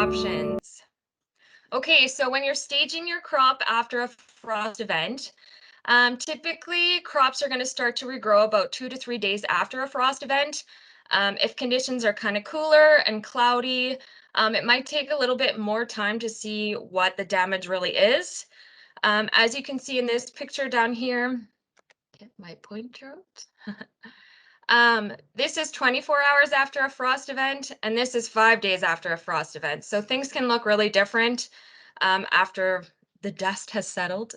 options. Okay, so when you're staging your crop after a frost event, typically crops are going to start to regrow about 2 to 3 days after a frost event. If conditions are kind of cooler and cloudy, it might take a little bit more time to see what the damage really is. As you can see in this picture down here, get my pointer out. This is 24 hours after a frost event, and this is 5 days after a frost event. So things can look really different after the dust has settled.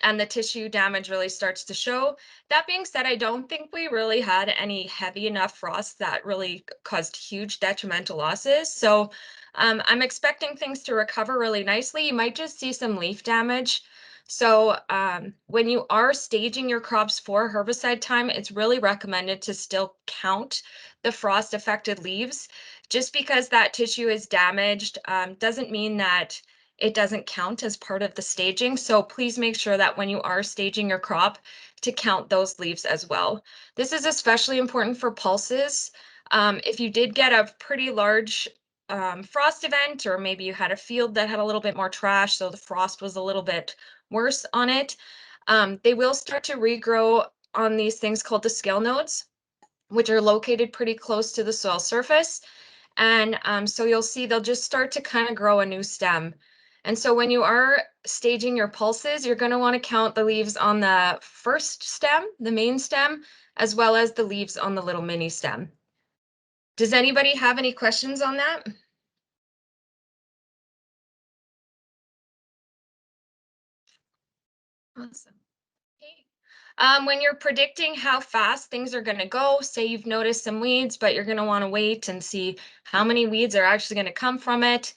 And the tissue damage really starts to show. That being said, I don't think we really had any heavy enough frost that really caused huge detrimental losses. So I'm expecting things to recover really nicely. You might just see some leaf damage. So when you are staging your crops for herbicide time, it's really recommended to still count the frost affected leaves. Just because that tissue is damaged doesn't mean that it doesn't count as part of the staging. So please make sure that when you are staging your crop to count those leaves as well. This is especially important for pulses. If you did get a pretty large frost event, or maybe you had a field that had a little bit more trash, so the frost was a little bit worse on it, they will start to regrow on these things called the scale nodes, which are located pretty close to the soil surface. And so you'll see they'll just start to kind of grow a new stem. And so when you are staging your pulses, you're going to want to count the leaves on the first stem, the main stem, as well as the leaves on the little mini stem. Does anybody have any questions on that? Awesome. Okay. When you're predicting how fast things are going to go, say you've noticed some weeds, but you're going to want to wait and see how many weeds are actually going to come from it.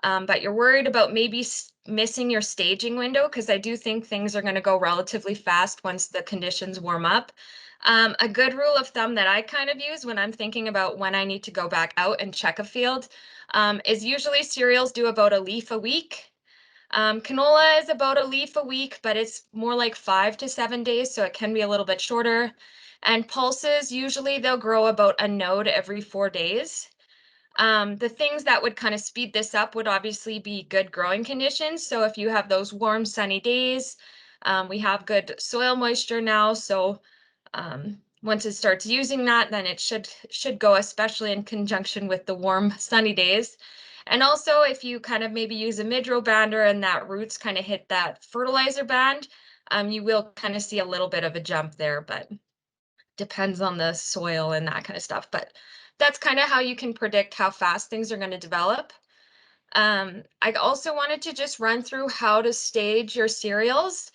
But you're worried about maybe missing your staging window, because I do think things are going to go relatively fast once the conditions warm up. A good rule of thumb that I kind of use when I'm thinking about when I need to go back out and check a field is usually cereals do about a leaf a week. Canola is about a leaf a week, but it's more like 5 to 7 days, so it can be a little bit shorter. And pulses, usually they'll grow about a node every 4 days. The things that would kind of speed this up would obviously be good growing conditions. So if you have those warm, sunny days, we have good soil moisture now. So once it starts using that, then it should go, especially in conjunction with the warm, sunny days. And also, if you kind of maybe use a midrow bander and that roots kind of hit that fertilizer band, you will kind of see a little bit of a jump there, but depends on the soil and that kind of stuff. But that's kind of how you can predict how fast things are going to develop. I also wanted to just run through how to stage your cereals.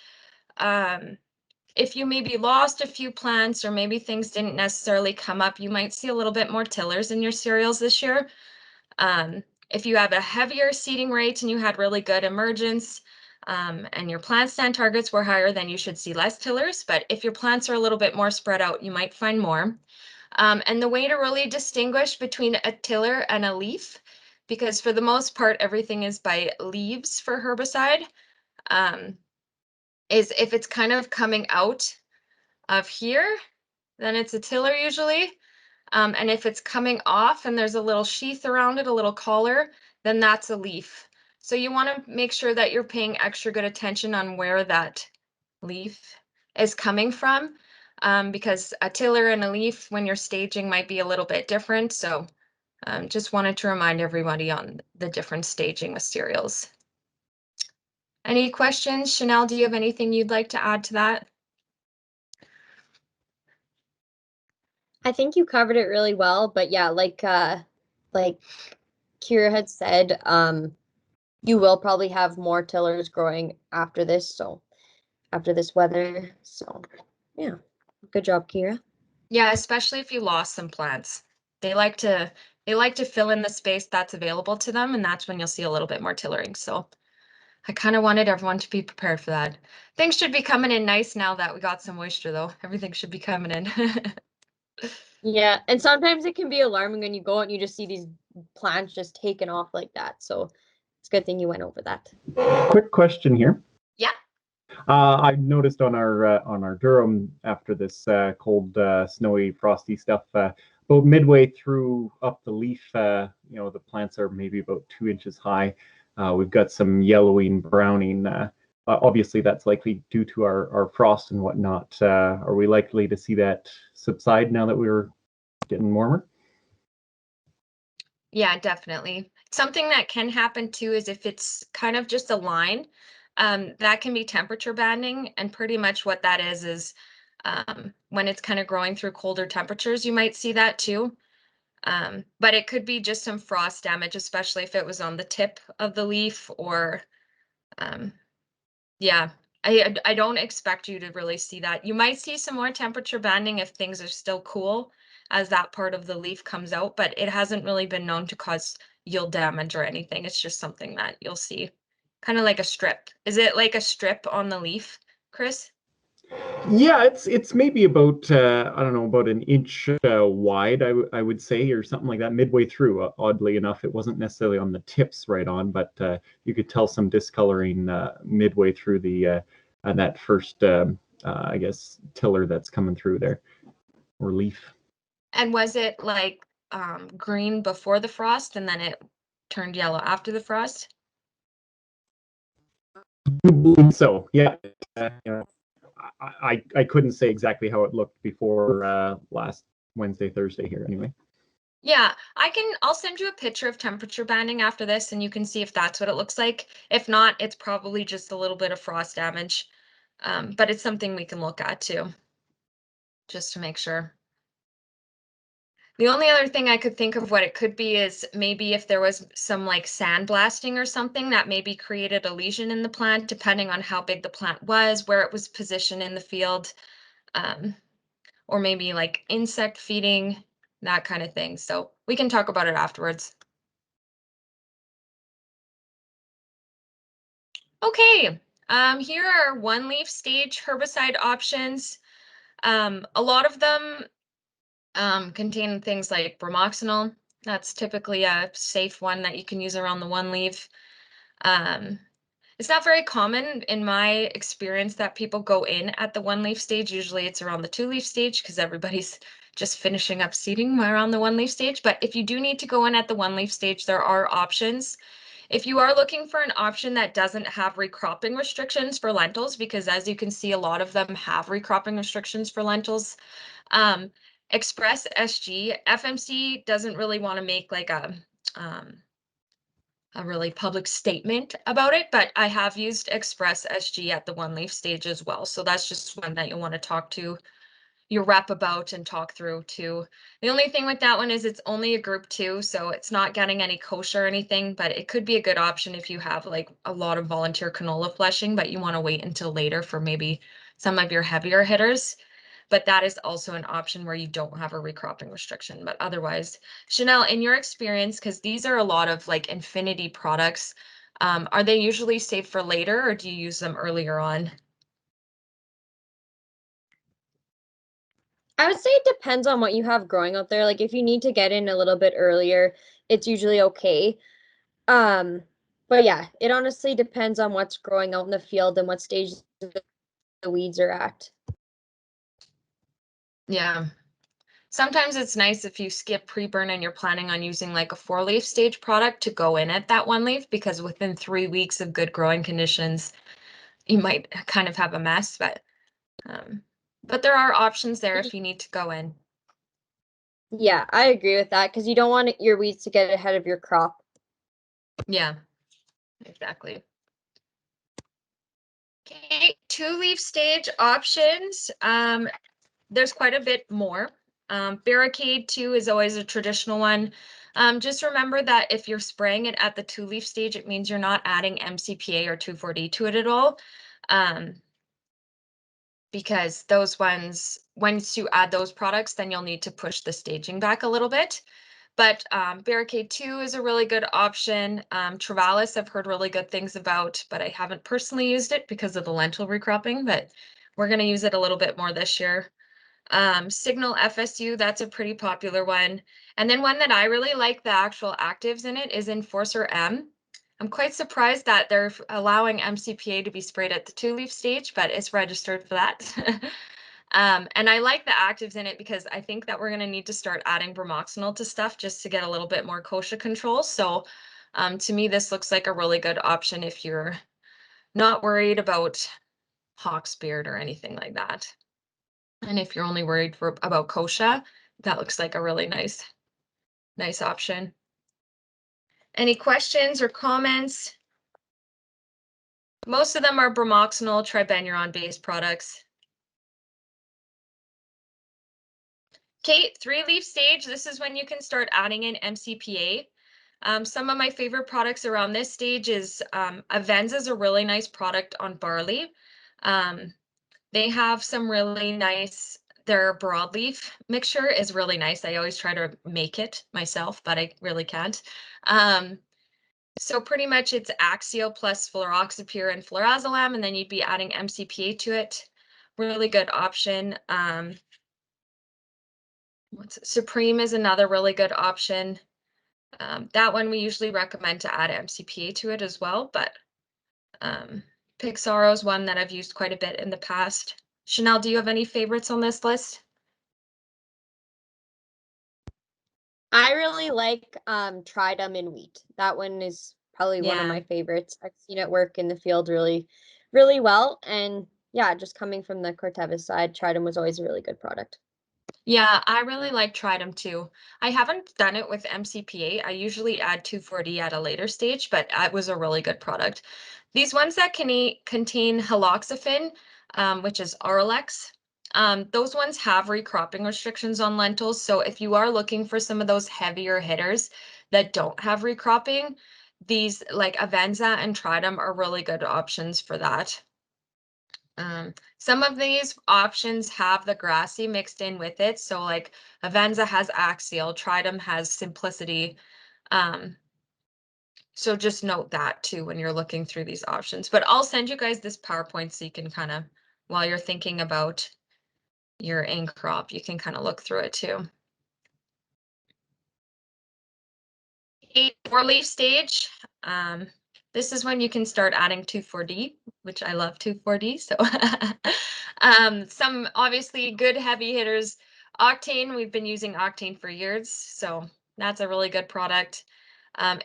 If you maybe lost a few plants, or maybe things didn't necessarily come up, you might see a little bit more tillers in your cereals this year. If you have a heavier seeding rate and you had really good emergence, and your plant stand targets were higher, then you should see less tillers. But if your plants are a little bit more spread out, you might find more. And the way to really distinguish between a tiller and a leaf, because for the most part, everything is by leaves for herbicide, is if it's kind of coming out of here, then it's a tiller usually. And if it's coming off and there's a little sheath around it, a little collar, then that's a leaf. So you want to make sure that you're paying extra good attention on where that leaf is coming from, because a tiller and a leaf when you're staging might be a little bit different. So just wanted to remind everybody on the different staging with cereals. Any questions? Chanel, do you have anything you'd like to add to that? I think you covered it really well, but yeah, like Kira had said, you will probably have more tillers growing after this, so after this weather. So yeah, good job, Kira. Yeah, especially if you lost some plants. They like to fill in the space that's available to them, and that's when you'll see a little bit more tillering. So I kind of wanted everyone to be prepared for that. Things should be coming in nice now that we got some moisture, though. Everything should be coming in. Yeah, and sometimes it can be alarming when you go and you just see these plants just taken off like that. So it's a good thing you went over that. Quick question here. Yeah. I noticed on our Durham after this cold, snowy, frosty stuff, about midway through up the leaf, the plants are maybe about 2 inches high. We've got some yellowing, browning. Obviously, that's likely due to our frost and whatnot. Are we likely to see that subside now that we're getting warmer? Yeah, definitely. Something that can happen too is if it's kind of just a line, that can be temperature banding. And pretty much what that is when it's kind of growing through colder temperatures, you might see that too. But it could be just some frost damage, especially if it was on the tip of the leaf or, um, yeah, I don't expect you to really see that. You might see some more temperature banding if things are still cool as that part of the leaf comes out, but it hasn't really been known to cause yield damage or anything. It's just something that you'll see, kind of like a strip. Is it like a strip on the leaf, Chris? Yeah, it's maybe about I don't know, about an inch wide, I would say, or something like that. Midway through, oddly enough, it wasn't necessarily on the tips right on, but you could tell some discoloring midway through the that first I guess tiller that's coming through there, or leaf. And was it like green before the frost and then it turned yellow after the frost? So yeah, I couldn't say exactly how it looked before last Wednesday, Thursday here anyway. Yeah, I'll send you a picture of temperature banding after this and you can see if that's what it looks like. If not, it's probably just a little bit of frost damage. But it's something we can look at too, just to make sure. The only other thing I could think of what it could be is maybe if there was some like sandblasting or something that maybe created a lesion in the plant, depending on how big the plant was, where it was positioned in the field, or maybe like insect feeding, that kind of thing. So we can talk about it afterwards. Okay, here are one leaf stage herbicide options. A lot of them contain things like bromoxynil. That's typically a safe one that you can use around the one leaf. Um, it's not very common in my experience that people go in at the one leaf stage. Usually it's around the two leaf stage because everybody's just finishing up seeding around the one leaf stage. But if you do need to go in at the one leaf stage, there are options. If you are looking for an option that doesn't have recropping restrictions for lentils, because as you can see, a lot of them have recropping restrictions for lentils, um, Express SG, FMC doesn't really want to make like a really public statement about it, but I have used Express SG at the one leaf stage as well. So that's just one that you'll want to talk to your rep about and talk through too. The only thing with that one is it's only a group 2, so it's not getting any kosher or anything, but it could be a good option if you have like a lot of volunteer canola fleshing, but you want to wait until later for maybe some of your heavier hitters. But that is also an option where you don't have a recropping restriction. But otherwise, Chanel, in your experience, because these are a lot of like infinity products, are they usually safe for later or do you use them earlier on? I would say it depends on what you have growing out there. Like if you need to get in a little bit earlier, it's usually okay. Um, but yeah, it honestly depends on what's growing out in the field and what stage the weeds are at. Yeah. Sometimes it's nice if you skip pre-burn and you're planning on using like a 4-leaf stage product to go in at that 1 leaf, because within 3 weeks of good growing conditions, you might kind of have a mess, but there are options there if you need to go in. Yeah, I agree with that because you don't want your weeds to get ahead of your crop. Yeah, exactly. Okay, 2-leaf stage options. There's quite a bit more. Barricade 2 is always a traditional one. Just remember that if you're spraying it at the 2-leaf stage, it means you're not adding MCPA or 2,4-D to it at all. Because those ones, once you add those products, then you'll need to push the staging back a little bit. But Barricade 2 is a really good option. Travalis I've heard really good things about, but I haven't personally used it because of the lentil recropping, but we're going to use it a little bit more this year. Signal FSU, that's a pretty popular one. And then one that I really like the actual actives in it is Enforcer M. I'm quite surprised that they're allowing MCPA to be sprayed at the 2-leaf stage, but it's registered for that. And I like the actives in it because I think that we're going to need to start adding bromoxynil to stuff just to get a little bit more kochia control. So to me, this looks like a really good option if you're not worried about hawksbeard or anything like that. And if you're only worried about kochia, that looks like a really nice option. Any questions or comments? Most of them are bromoxynil tribenuron-based products. Okay, 3-leaf stage, this is when you can start adding in MCPA. Some of my favorite products around this stage is Avenza is a really nice product on barley. They have some really nice, their broadleaf mixture is really nice. I always try to make it myself, but I really can't. So pretty much it's Axio plus fluroxypyr and flurazolam, and then you'd be adding MCPA to it. Really good option. Supreme is another really good option. That one we usually recommend to add MCPA to it as well, but Pixaro is one that I've used quite a bit in the past. Chanel, do you have any favorites on this list? I really like Trident in wheat. That one is probably one of my favorites. I've seen it work in the field really, really well. And yeah, just coming from the Corteva side, Trident was always a really good product. Yeah, I really like Trident too. I haven't done it with MCPA. I usually add 2,4-D at a later stage, but it was a really good product. These ones that contain haloxyphin, which is Aralex, those ones have recropping restrictions on lentils. So if you are looking for some of those heavier hitters that don't have recropping, these like Avenza and Trident are really good options for that. Some of these options have the grassy mixed in with it. So like Avenza has Axial, Trident has Simplicity. So just note that too when you're looking through these options. But I'll send you guys this PowerPoint so you can kind of, while you're thinking about your in crop, you can kind of look through it too. 4-leaf stage. This is when you can start adding 2,4-D, which I love 2,4-D. So some obviously good heavy hitters. Octane, we've been using Octane for years, so that's a really good product.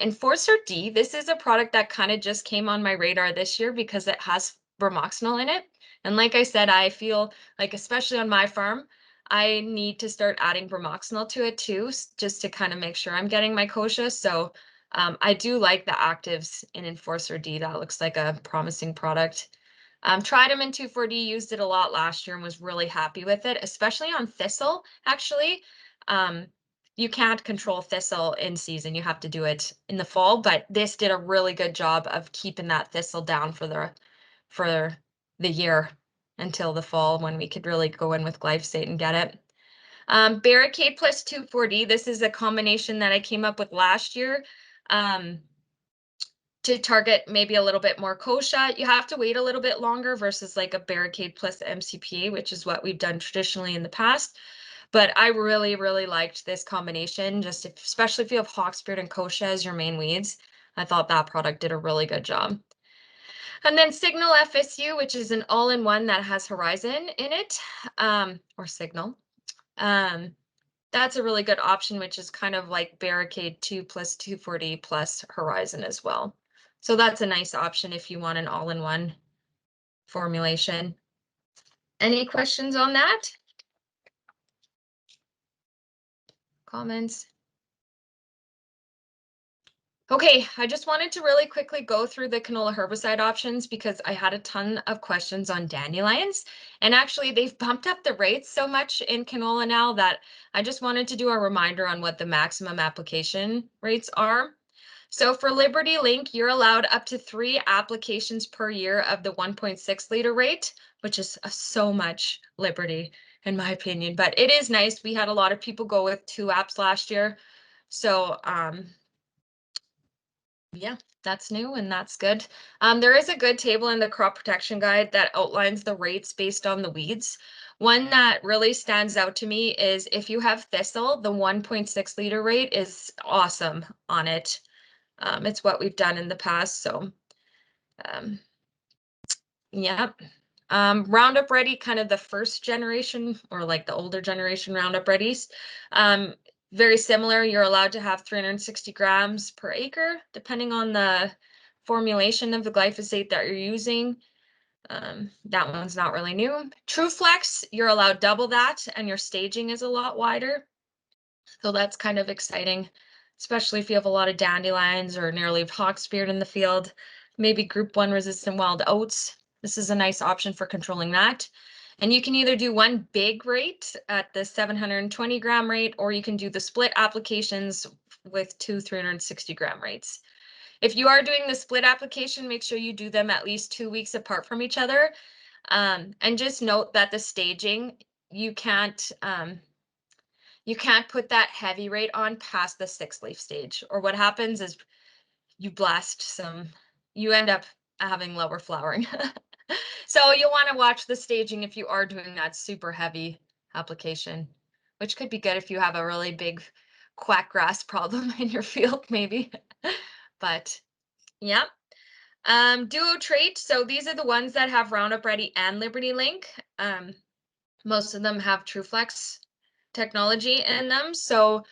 Enforcer D, this is a product that kind of just came on my radar this year because it has bromoxynil in it. And like I said, I feel like, especially on my farm, I need to start adding bromoxynil to it too, just to kind of make sure I'm getting my kochia. So I do like the actives in Enforcer D. That looks like a promising product. Tried them in 2,4-D, used it a lot last year and was really happy with it, especially on thistle, actually. You can't control thistle in season. You have to do it in the fall, but this did a really good job of keeping that thistle down for the year until the fall when we could really go in with glyphosate and get it. Barricade plus 2,4-D. This is a combination that I came up with last year to target maybe a little bit more kochia. You have to wait a little bit longer versus like a Barricade plus MCPA, which is what we've done traditionally in the past. But I really, really liked this combination, just especially if you have hawksbeard and kochia as your main weeds. I thought that product did a really good job. And then Signal FSU, which is an all-in-one that has Horizon in it, or Signal. That's a really good option, which is kind of like Barricade 2 plus 2,4-D plus Horizon as well. So that's a nice option if you want an all-in-one formulation. Any questions on that? Comments? Okay, I just wanted to really quickly go through the canola herbicide options because I had a ton of questions on dandelions. And actually, they've bumped up the rates so much in canola now that I just wanted to do a reminder on what the maximum application rates are. So for Liberty Link, you're allowed up to 3 applications per year of the 1.6 liter rate, which is so much Liberty, in my opinion. But it is nice. We had a lot of people go with 2 apps last year. So, yeah, that's new and that's good. There is a good table in the crop protection guide that outlines the rates based on the weeds. One that really stands out to me is if you have thistle, the 1.6 liter rate is awesome on it. It's what we've done in the past. So, yeah. Roundup Ready, kind of the first generation or like the older generation Roundup Readies. Very similar. You're allowed to have 360 grams per acre, depending on the formulation of the glyphosate that you're using. That one's not really new. TrueFlex, you're allowed double that, and your staging is a lot wider. So that's kind of exciting, especially if you have a lot of dandelions or near-leaved hawksbeard in the field, maybe group 1 resistant wild oats. This is a nice option for controlling that. And you can either do one big rate at the 720 gram rate, or you can do the split applications with 2 360 gram rates. If you are doing the split application, make sure you do them at least 2 weeks apart from each other. And just note that the staging, you can't put that heavy rate on past the 6-leaf stage, or what happens is you end up having lower flowering. So you'll want to watch the staging if you are doing that super heavy application, which could be good if you have a really big quackgrass problem in your field, maybe. But yeah. Duo trait. So these are the ones that have Roundup Ready and Liberty Link. Most of them have TrueFlex technology in them. So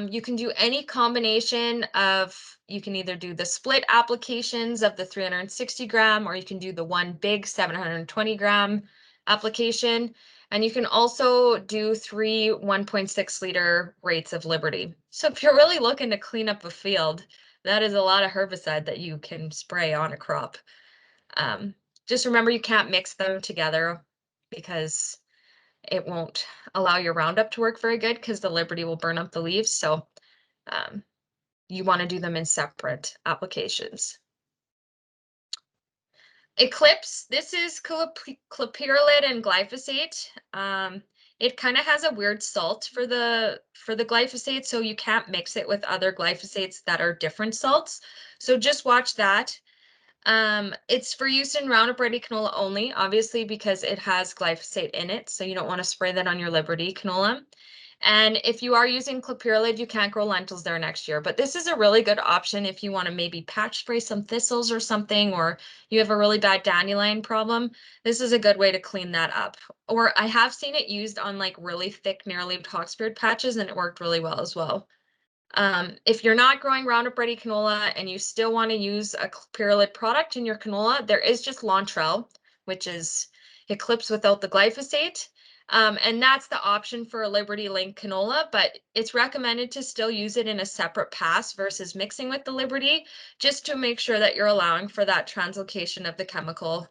you can do any combination of, you can either do the split applications of the 360 gram, or you can do the one big 720 gram application. And you can also do 3 1.6 liter rates of Liberty. So if you're really looking to clean up a field, that is a lot of herbicide that you can spray on a crop. Just remember, you can't mix them together because it won't allow your Roundup to work very good, because the Liberty will burn up the leaves. So you want to do them in separate applications. Eclipse, this is clopyralid and glyphosate. It kind of has a weird salt for the glyphosate, so you can't mix it with other glyphosates that are different salts. So just watch that. It's for use in Roundup Ready canola only, obviously, because it has glyphosate in it. So you don't want to spray that on your Liberty canola. And if you are using clopyralid, you can't grow lentils there next year. But this is a really good option if you want to maybe patch spray some thistles or something, or you have a really bad dandelion problem. This is a good way to clean that up. Or I have seen it used on like really thick near-leaved hawksbeard patches, and it worked really well as well. If you're not growing Roundup Ready canola and you still want to use a clopyralid product in your canola, there is just Lentil, which is Eclipse without the glyphosate. And that's the option for a Liberty Link canola, but it's recommended to still use it in a separate pass versus mixing with the Liberty, just to make sure that you're allowing for that translocation of the chemical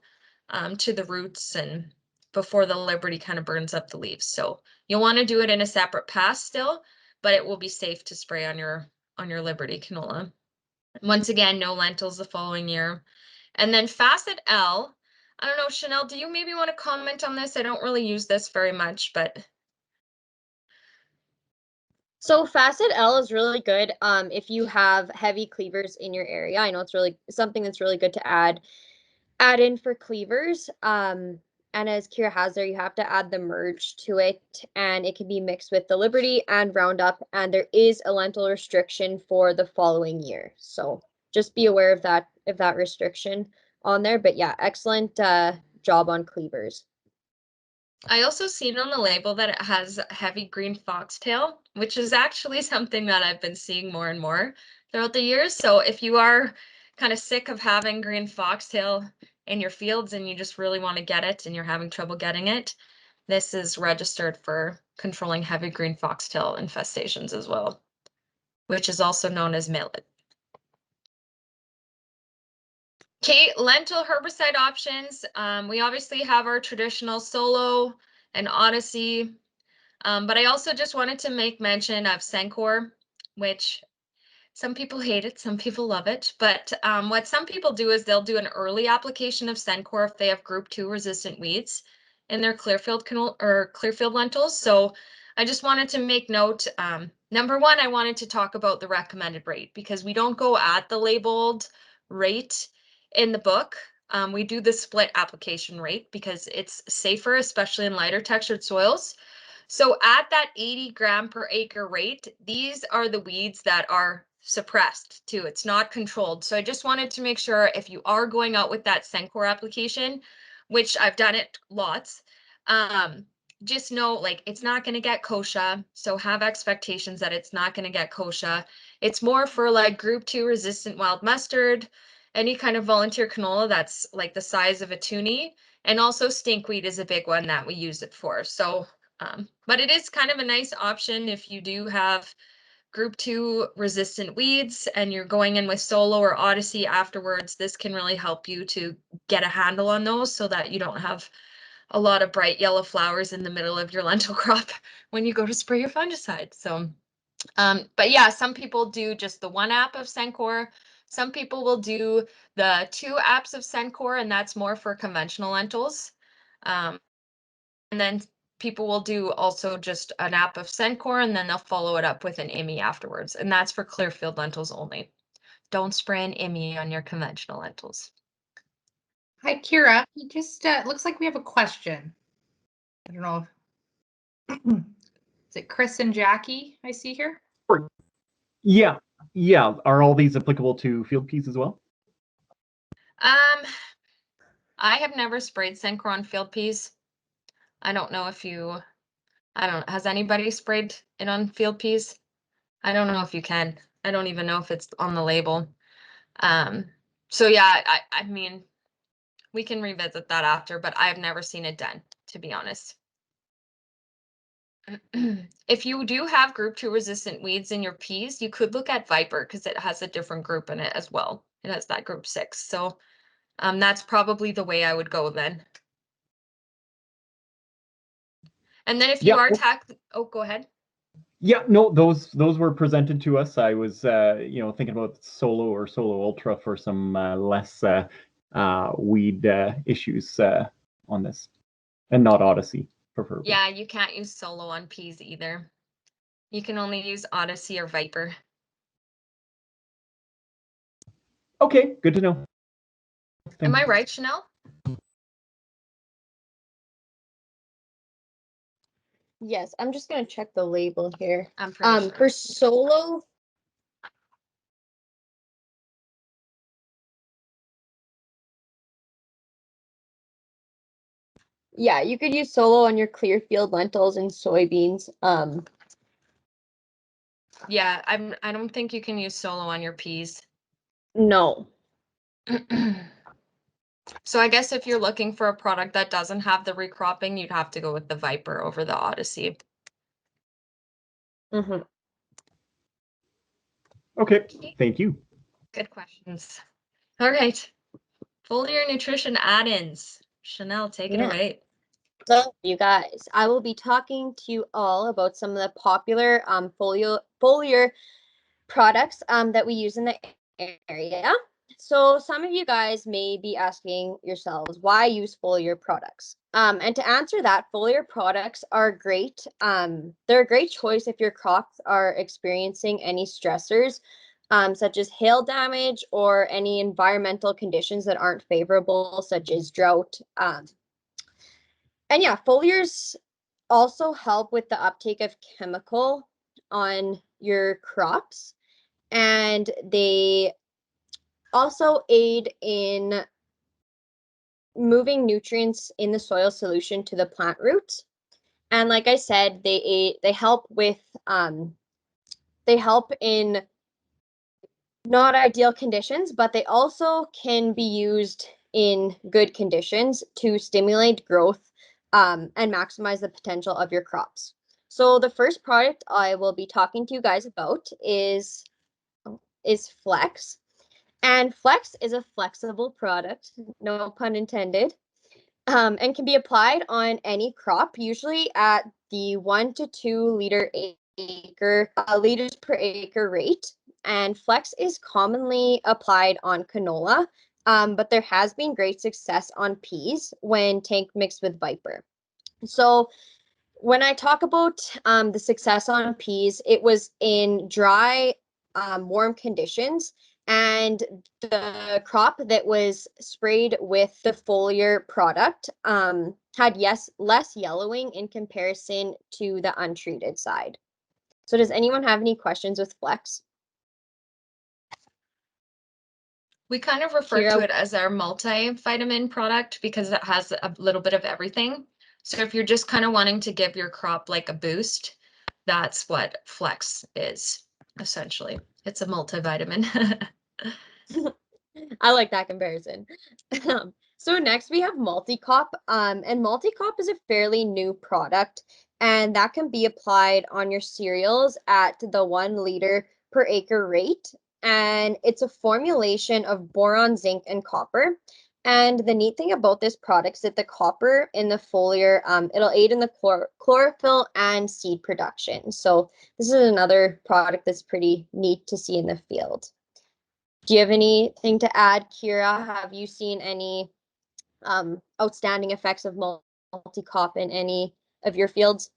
to the roots and before the Liberty kind of burns up the leaves. So you'll want to do it in a separate pass still, but it will be safe to spray on your Liberty canola. Once again, no lentils the following year. And then Facet L, I don't know, Chanel, do you maybe want to comment on this? I don't really use this very much, but. So Facet L is really good if you have heavy cleavers in your area. I know it's really something that's really good to add in for cleavers. And as Kira has there, you have to add the merge to it, and it can be mixed with the Liberty and Roundup, and there is a lentil restriction for the following year. So just be aware of that, restriction on there. But yeah, excellent job on cleavers. I also seen on the label that it has heavy green foxtail, which is actually something that I've been seeing more and more throughout the years. So if you are kind of sick of having green foxtail in your fields and you just really want to get it and you're having trouble getting it, this is registered for controlling heavy green foxtail infestations as well, which is also known as millet. Okay, lentil herbicide options. We obviously have our traditional Solo and Odyssey, but I also just wanted to make mention of Sencor, which some people hate it, some people love it. But what some people do is they'll do an early application of Sencor if they have group 2 resistant weeds in their Clearfield lentils. So I just wanted to make note. Number one, I wanted to talk about the recommended rate, because we don't go at the labeled rate in the book. We do the split application rate because it's safer, especially in lighter textured soils. So at that 80 gram per acre rate, these are the weeds that are suppressed too. It's not controlled. So I just wanted to make sure if you are going out with that Sencor application, which I've done it lots. Just know, like, it's not going to get kochia, so have expectations that it's not going to get kochia. It's more for like group 2 resistant wild mustard, any kind of volunteer canola that's like the size of a toonie, and also stinkweed is a big one that we use it for. So, but it is kind of a nice option if you do have group 2 resistant weeds and you're going in with Solo or Odyssey afterwards. This can really help you to get a handle on those so that you don't have a lot of bright yellow flowers in the middle of your lentil crop when you go to spray your fungicide. So, but yeah, some people do just the 1 app of Sencor. Some people will do the 2 apps of Sencor, and that's more for conventional lentils. And then people will do also just an app of Sencor, and then they'll follow it up with an IMI afterwards. And that's for Clearfield lentils only. Don't spray an IMI on your conventional lentils. Hi, Kira. You just looks like we have a question. I don't know. Is it Chris and Jackie I see here? Yeah, yeah. Are all these applicable to field peas as well? I have never sprayed Sencor on field peas. I don't know if you, has anybody sprayed it on field peas? I don't know if you can. I don't even know if it's on the label. So yeah, I mean, we can revisit that after, but I've never seen it done, to be honest. If you do have group 2 resistant weeds in your peas, you could look at Viper because it has a different group in it as well. It has that group 6. So that's probably the way I would go then. And then if you are go ahead. Yeah, no, those were presented to us. I was thinking about Solo or Solo Ultra for some less weed issues on this, and not Odyssey, preferably. Yeah, you can't use Solo on peas either. You can only use Odyssey or Viper. Okay, good to know. Am I right, Chanel? Yes, I'm just gonna check the label here. I'm pretty sure. For Solo, yeah, you could use Solo on your Clearfield lentils and soybeans. Yeah, I don't think you can use Solo on your peas. No. So I guess if you're looking for a product that doesn't have the recropping, you'd have to go with the Viper over the Odyssey. Mm-hmm. Okay, thank you. Good questions. All right. Foliar nutrition add-ins. Chanel, take it away. So, you guys, I will be talking to you all about some of the popular foliar products that we use in the area. So some of you guys may be asking yourselves, why use foliar products? And to answer that, foliar products are great. They're a great choice if your crops are experiencing any stressors, such as hail damage or any environmental conditions that aren't favorable, such as drought. And yeah, foliars also help with the uptake of chemical on your crops, and they also aid in moving nutrients in the soil solution to the plant roots. And like I said, they help in not ideal conditions, but they also can be used in good conditions to stimulate growth and maximize the potential of your crops. So the first product I will be talking to you guys about is Flex. And Flex is a flexible product, no pun intended, and can be applied on any crop, usually at the 1 to 2 liters per acre rate. And Flex is commonly applied on canola, but there has been great success on peas when tank mixed with Viper. So when I talk about the success on peas, it was in dry, warm conditions, and the crop that was sprayed with the foliar product had less yellowing in comparison to the untreated side. So does anyone have any questions with Flex? We kind of refer to Kira? it as our multivitamin product because it has a little bit of everything. So if you're just kind of wanting to give your crop like a boost, that's what Flex is, essentially. It's a multivitamin. I like that comparison. So next we have Multicop, and Multicop is a fairly new product, and that can be applied on your cereals at the 1 liter per acre rate. And it's a formulation of boron, zinc, and copper. And the neat thing about this product is that the copper in the foliar, it'll aid in the chlorophyll and seed production. So this is another product that's pretty neat to see in the field. Do you have anything to add, Kira? Have you seen any outstanding effects of multi-cop in any of your fields?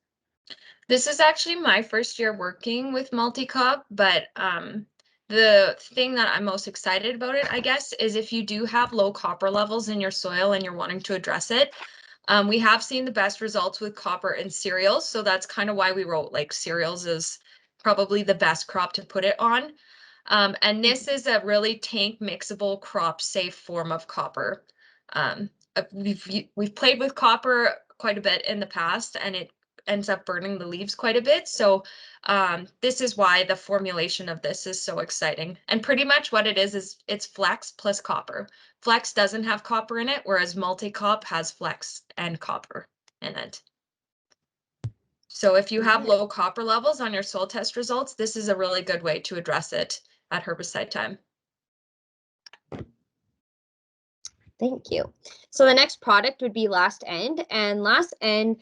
This is actually my first year working with Multicop, but the thing that I'm most excited about it, I guess, is if you do have low copper levels in your soil and you're wanting to address it, we have seen the best results with copper in cereals. So that's kind of why we wrote like cereals is probably the best crop to put it on. And this is a really tank mixable crop safe form of copper. We've played with copper quite a bit in the past, and it ends up burning the leaves quite a bit. So this is why the formulation of this is so exciting. And pretty much what it is it's Flex plus copper. Flex doesn't have copper in it, whereas Multicop has Flex and copper in it. So if you have low copper levels on your soil test results, this is a really good way to address it at herbicide time. Thank you. So the next product would be Last End, and Last End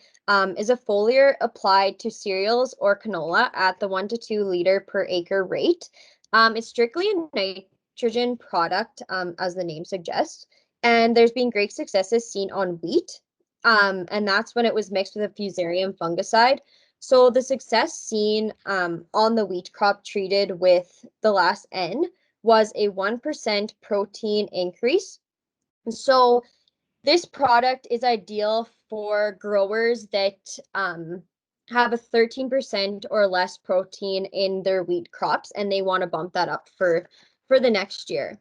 is a foliar applied to cereals or canola at the 1 to 2 liter per acre rate. It's strictly a nitrogen product, as the name suggests, and there's been great successes seen on wheat, and that's when it was mixed with a fusarium fungicide. So the success seen on the wheat crop treated with the Last End was a 1% protein increase. So this product is ideal for growers that have a 13% or less protein in their wheat crops, and they want to bump that up for the next year.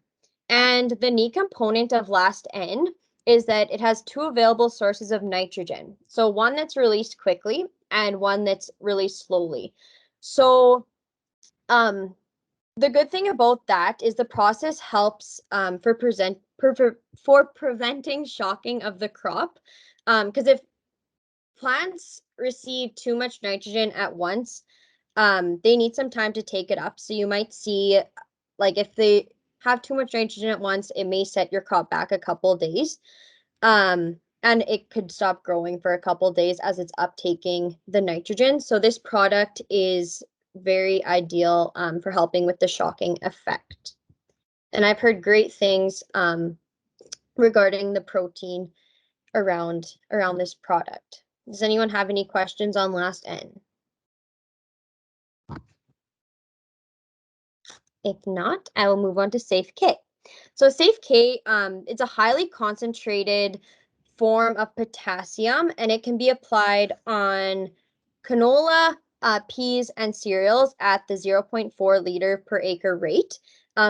And the neat component of Last N is that it has 2 available sources of nitrogen. So one that's released quickly and one that's released slowly. So the good thing about that is the process helps for preventing shocking of the crop. Because if plants receive too much nitrogen at once, they need some time to take it up. So you might see, like if they have too much nitrogen at once, it may set your crop back a couple of days. And it could stop growing for a couple of days as it's uptaking the nitrogen. So this product is very ideal for helping with the shocking effect. And I've heard great things regarding the protein around this product. Does anyone have any questions on Last N? If not, I will move on to Safe K. So Safe K, it's a highly concentrated form of potassium, and it can be applied on canola, peas, and cereals at the 0.4 liter per acre rate.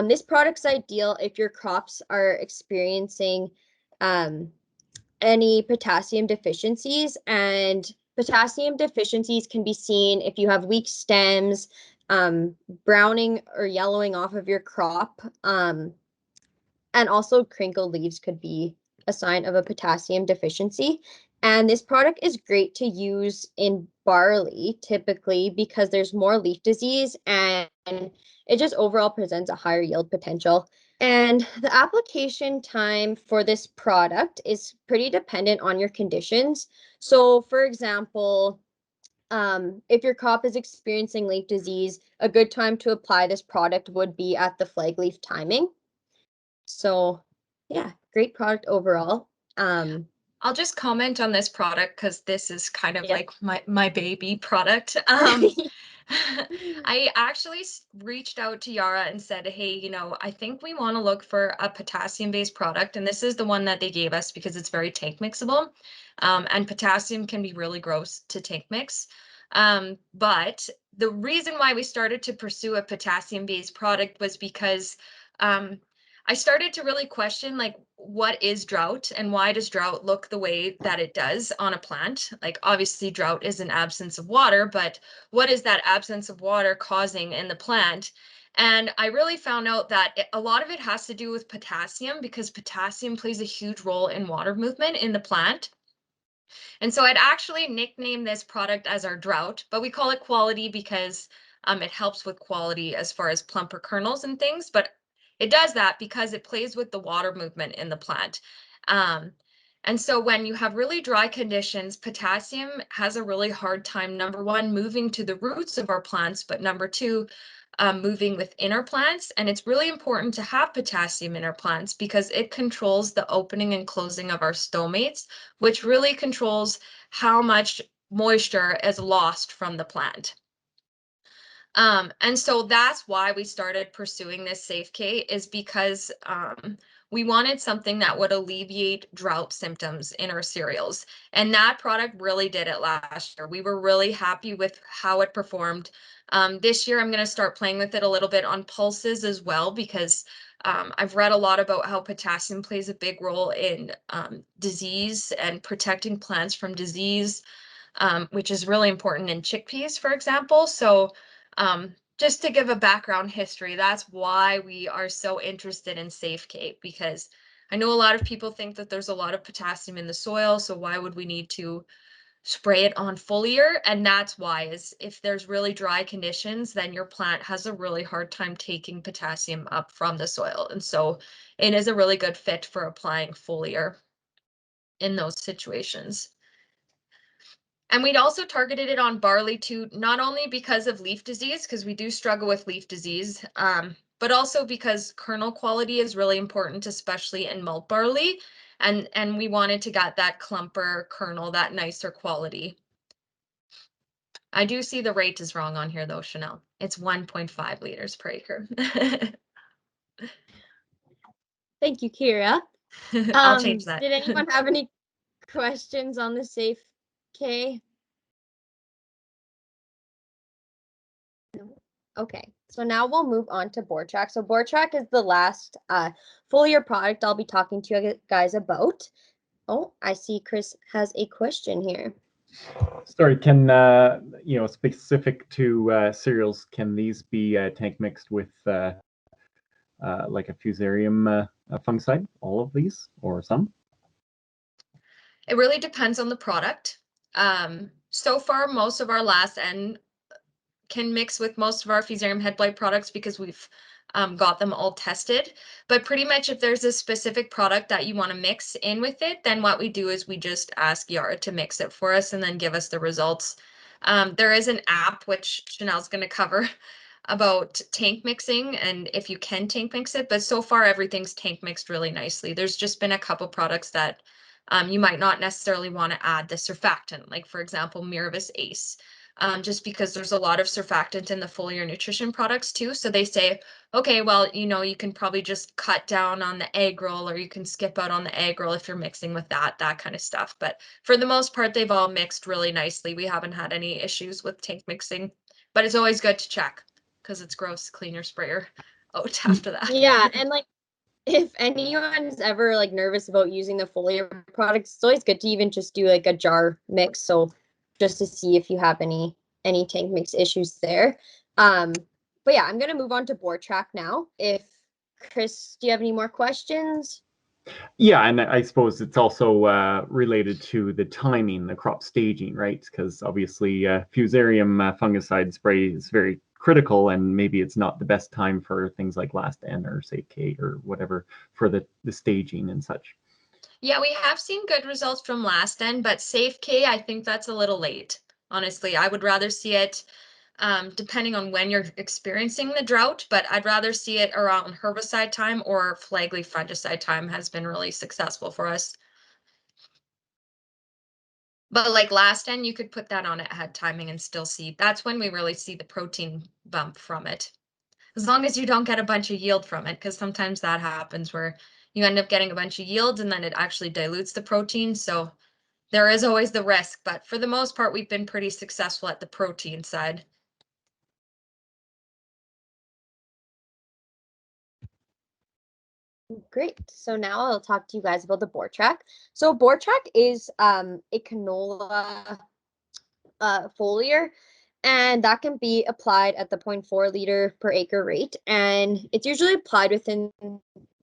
This product's ideal if your crops are experiencing any potassium deficiencies, and potassium deficiencies can be seen if you have weak stems, browning or yellowing off of your crop, and also crinkled leaves could be a sign of a potassium deficiency. And this product is great to use in barley typically because there's more leaf disease and it just overall presents a higher yield potential. And the application time for this product is pretty dependent on your conditions. So for example, if your crop is experiencing leaf disease, a good time to apply this product would be at the flag leaf timing. So yeah, great product overall. I'll just comment on this product because this is kind of Yeah. like my baby product. I actually reached out to Yara and said, hey, you know, I think we want to look for a potassium-based product. And this is the one that they gave us because it's very tank mixable. And potassium can be really gross to tank mix. But the reason why we started to pursue a potassium-based product was because I started to really question like what is drought and why does drought look the way that it does on a plant? Like obviously drought is an absence of water, but what is that absence of water causing in the plant? And I really found out that a lot of it has to do with potassium because potassium plays a huge role in water movement in the plant. And so I'd actually nicknamed this product as our drought, but we call it quality because it helps with quality as far as plumper kernels and things. But it does that because it plays with the water movement in the plant. Um, and so when you have really dry conditions, potassium has a really hard time, number one, moving to the roots of our plants, but number two, moving within our plants. And it's really important to have potassium in our plants because it controls the opening and closing of our stomates, which really controls how much moisture is lost from the plant. And so that's why we started pursuing this Safe K is because we wanted something that would alleviate drought symptoms in our cereals. And that product really did it last year. We were really happy with how it performed. This year, I'm going to start playing with it a little bit on pulses as well because I've read a lot about how potassium plays a big role in disease and protecting plants from disease, which is really important in chickpeas, for example. So just to give a background history, that's why we are so interested in Safe K, because I know a lot of people think that there's a lot of potassium in the soil, so why would we need to spray it on foliar? And that's why is if there's really dry conditions, then your plant has a really hard time taking potassium up from the soil. And so it is a really good fit for applying foliar in those situations. And we'd also targeted it on barley too, not only because of leaf disease, because we do struggle with leaf disease, but also because kernel quality is really important, especially in malt barley. And we wanted to get that clumper kernel, that nicer quality. I do see the rate is wrong on here though, Chanel. It's 1.5 liters per acre. Thank you, Kira. I'll change that. Did anyone have any questions on the Safe K? No. Okay, so now we'll move on to Boartrack. So Boartrack is the last foliar product I'll be talking to you guys about. Oh, I see Chris has a question here. Sorry, can specific to cereals, can these be tank mixed with like a fusarium fungicide? All of these or some? It really depends on the product. So far, most of our last N can mix with most of our fusarium head blight products because we've got them all tested. But pretty much if there's a specific product that you want to mix in with it, then what we do is we just ask Yara to mix it for us and then give us the results. There is an app, which Chanel's going to cover, about tank mixing and if you can tank mix it. But so far, everything's tank mixed really nicely. There's just been a couple products that you might not necessarily want to add the surfactant, like for example, Miravis Ace. Just because there's a lot of surfactant in the foliar nutrition products too. So they say, okay, well, you can probably just cut down on the egg roll or you can skip out on the egg roll if you're mixing with that kind of stuff. But for the most part, they've all mixed really nicely. We haven't had any issues with tank mixing, but it's always good to check because it's gross to clean your sprayer out after that. Yeah, and like if anyone's ever like nervous about using the foliar products, it's always good to even just do like a jar mix. So just to see if you have any tank mix issues there. But yeah, I'm gonna move on to Boartrack now. If Chris, do you have any more questions? Yeah, and I suppose it's also related to the timing, the crop staging, right? Because obviously fusarium fungicide spray is very critical, and maybe it's not the best time for things like Last N or Safe K or whatever for the staging and such. Yeah, we have seen good results from Last N, but Safe K, I think that's a little late. Honestly, I would rather see it depending on when you're experiencing the drought, but I'd rather see it around herbicide time or flag leaf fungicide time has been really successful for us. But like Last N, you could put that on at head timing and still see. That's when we really see the protein bump from it. As long as you don't get a bunch of yield from it, because sometimes that happens where you end up getting a bunch of yields and then it actually dilutes the protein. So there is always the risk, but for the most part, we've been pretty successful at the protein side. Great. So now I'll talk to you guys about the Boartrack. So Boartrack is a canola foliar, and that can be applied at the 0.4 liter per acre rate. And it's usually applied within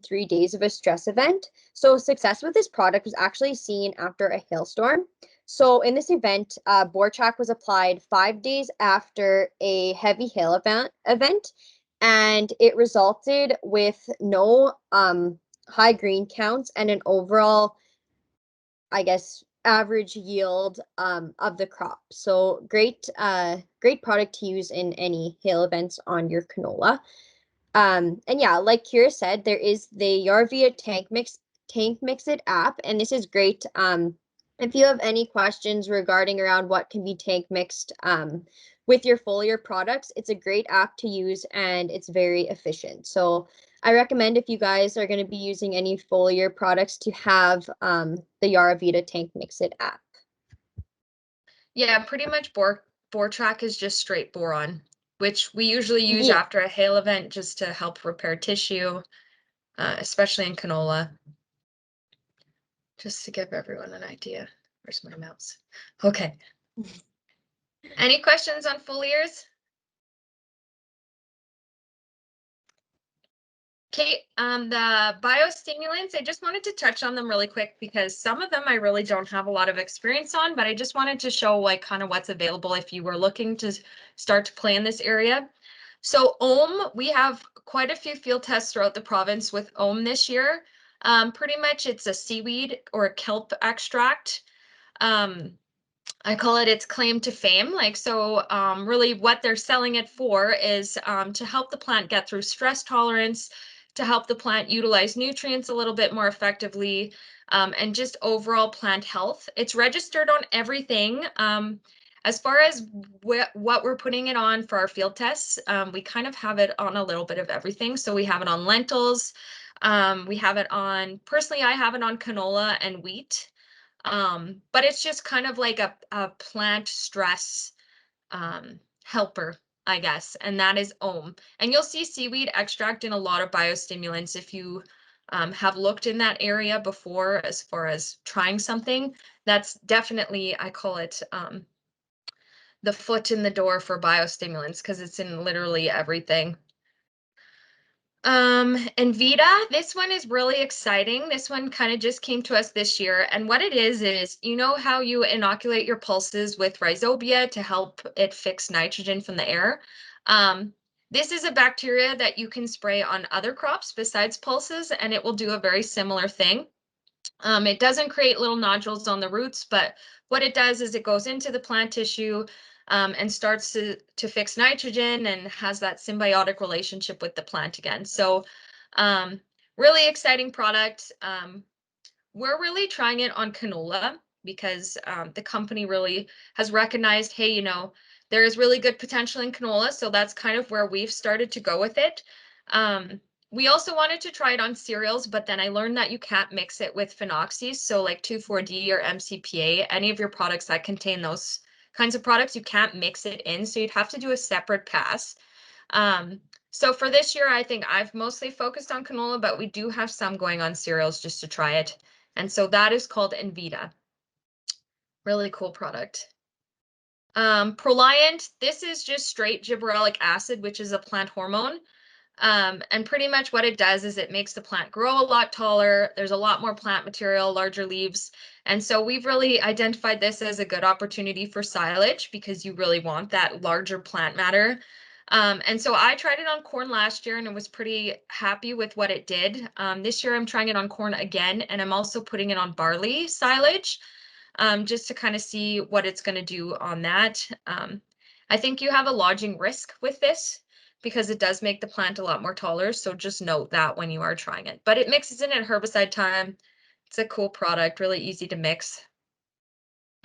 3 days of a stress event. So success with this product was actually seen after a hailstorm. So in this event, Boartrack was applied 5 days after a heavy hail event, and it resulted with no high green counts and an overall, I guess, average yield of the crop. So great product to use in any hail events on your canola. And yeah, like Kira said, there is the Yarvia Tank Mix It app, and this is great. If you have any questions regarding around what can be tank mixed with your foliar products, it's a great app to use and it's very efficient. So I recommend if you guys are going to be using any foliar products to have the Yaravita Tank Mix It app. Yeah, pretty much Boartrack is just straight boron, which we usually use Yeah. after a hail event just to help repair tissue, especially in canola. Just to give everyone an idea. Where's my mouse? Okay. Any questions on foliars? Okay, the biostimulants, I just wanted to touch on them really quick because some of them I really don't have a lot of experience on, but I just wanted to show like kind of what's available if you were looking to start to play in this area. So Ohm, we have quite a few field tests throughout the province with Ohm this year. Pretty much it's a seaweed or a kelp extract. I call it its claim to fame. Like, so really what they're selling it for is to help the plant get through stress tolerance, to help the plant utilize nutrients a little bit more effectively, and just overall plant health. It's registered on everything. As far as what we're putting it on for our field tests, we kind of have it on a little bit of everything. So we have it on lentils. We have it on, personally, I have it on canola and wheat. But it's just kind of like a plant stress helper, I guess, and that is Ohm. And you'll see seaweed extract in a lot of biostimulants if you have looked in that area before as far as trying something. That's definitely, I call it the foot in the door for biostimulants because it's in literally everything. And Vita, this one is really exciting. This one kind of just came to us this year. And what it is, you know how you inoculate your pulses with rhizobia to help it fix nitrogen from the air? This is a bacteria that you can spray on other crops besides pulses, and it will do a very similar thing. It doesn't create little nodules on the roots, but what it does is it goes into the plant tissue and starts to fix nitrogen and has that symbiotic relationship with the plant again. So really exciting product. We're really trying it on canola because the company really has recognized, hey, you know, there is really good potential in canola. So that's kind of where we've started to go with it. We also wanted to try it on cereals, but then I learned that you can't mix it with phenoxies. So like 2,4-D or MCPA, any of your products that contain those kinds of products, you can't mix it in. So you'd have to do a separate pass. So for this year, I think I've mostly focused on canola, but we do have some going on cereals just to try it. And so that is called Envita. Really cool product. Proliant, this is just straight gibberellic acid, which is a plant hormone. And pretty much what it does is it makes the plant grow a lot taller. There's a lot more plant material, larger leaves. And so we've really identified this as a good opportunity for silage because you really want that larger plant matter. And so I tried it on corn last year and I was pretty happy with what it did. This year I'm trying it on corn again, and I'm also putting it on barley silage just to kind of see what it's going to do on that. I think you have a lodging risk with this because it does make the plant a lot more taller. So just note that when you are trying it. But it mixes in at herbicide time. It's a cool product, really easy to mix.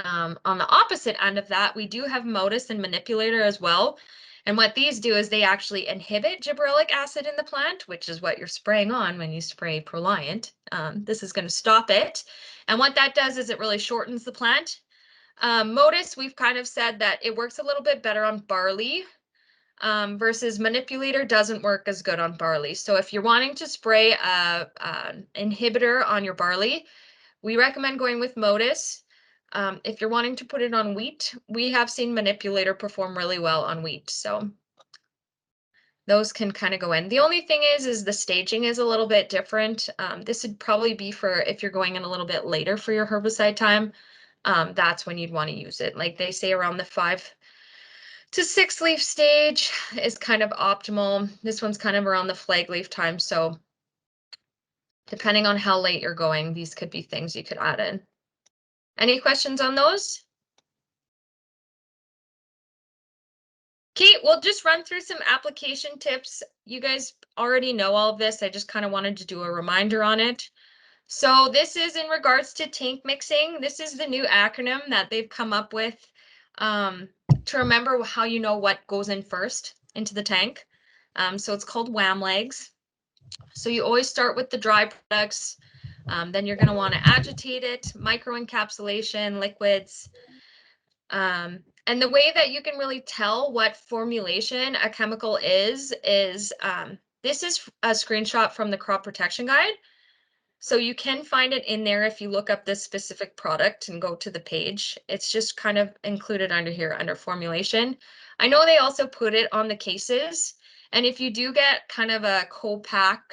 On the opposite end of that, we do have Modus and Manipulator as well. And what these do is they actually inhibit gibberellic acid in the plant, which is what you're spraying on when you spray Proliant. This is going to stop it. And what that does is it really shortens the plant. Modus, we've kind of said that it works a little bit better on barley. versus manipulator doesn't work as good on barley. So if you're wanting to spray an inhibitor on your barley, we recommend going with Modus. If you're wanting to put it on wheat, we have seen manipulator perform really well on wheat. So those can kind of go in. The only thing is the staging is a little bit different. This would probably be for if you're going in a little bit later for your herbicide time. That's when you'd want to use it. Like they say around the 5 to 6 leaf stage is kind of optimal. This one's kind of around the flag leaf time. So depending on how late you're going, these could be things you could add in. Any questions on those? Kate, we'll just run through some application tips. You guys already know all of this. I just kind of wanted to do a reminder on it. So this is in regards to tank mixing. This is the new acronym that they've come up with to remember how you know what goes in first into the tank. So it's called WAM legs. So you always start with the dry products. Then you're going to want to agitate it, microencapsulation, liquids. And the way that you can really tell what formulation a chemical is this is a screenshot from the crop protection guide. So you can find it in there if you look up this specific product and go to the page. It's just kind of included under here under formulation. I know they also put it on the cases. And if you do get kind of a co-pack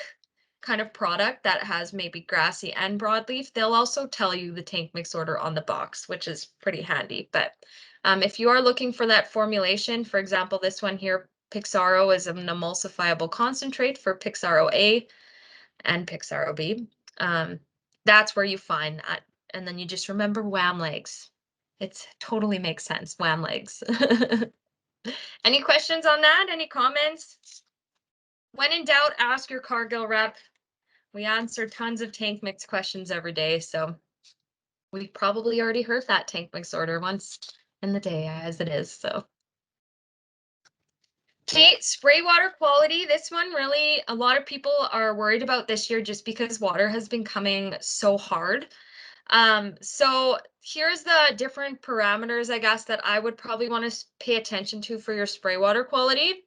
kind of product that has maybe grassy and broadleaf, they'll also tell you the tank mix order on the box, which is pretty handy. But if you are looking for that formulation, for example, this one here, Pixaro is an emulsifiable concentrate for Pixaro A and Pixaro B. That's where you find that. And then you just remember WAM legs. It totally makes sense, WAM legs. Any questions on that? Any comments? When in doubt, ask your Cargill rep. We answer tons of tank mix questions every day, so we've probably already heard that tank mix order once in the day as it is, so. Okay, spray water quality. This one really, a lot of people are worried about this year just because water has been coming so hard. So here's the different parameters, I guess, that I would probably want to pay attention to for your spray water quality.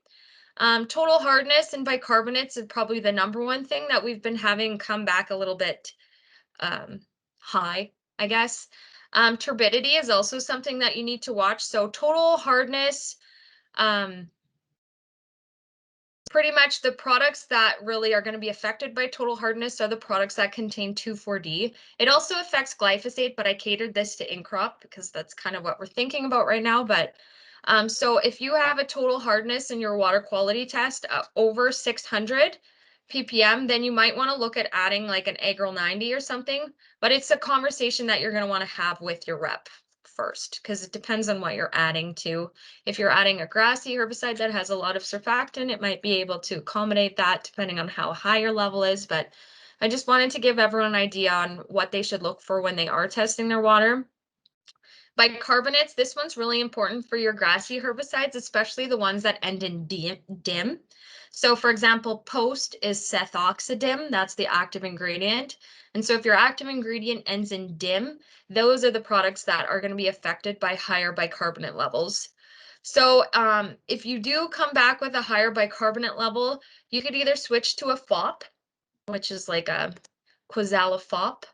Total hardness and bicarbonates is probably the #1 thing that we've been having come back a little bit high, I guess. Turbidity is also something that you need to watch. So total hardness, pretty much the products that really are going to be affected by total hardness are the products that contain 2,4-D. It also affects glyphosate, but I catered this to in-crop because that's kind of what we're thinking about right now. But so if you have a total hardness in your water quality test over 600 ppm, then you might want to look at adding like an Agro 90 or something. But it's a conversation that you're going to want to have with your rep first, because it depends on what you're adding to. If you're adding a grassy herbicide that has a lot of surfactant, it might be able to accommodate that depending on how high your level is. But I just wanted to give everyone an idea on what they should look for when they are testing their water. Bicarbonates, this one's really important for your grassy herbicides, especially the ones that end in dim. So for example, Post is sethoxydim, that's the active ingredient. And so if your active ingredient ends in dim, those are the products that are going to be affected by higher bicarbonate levels. So if you do come back with a higher bicarbonate level, you could either switch to a FOP, which is like a Quasala FOP,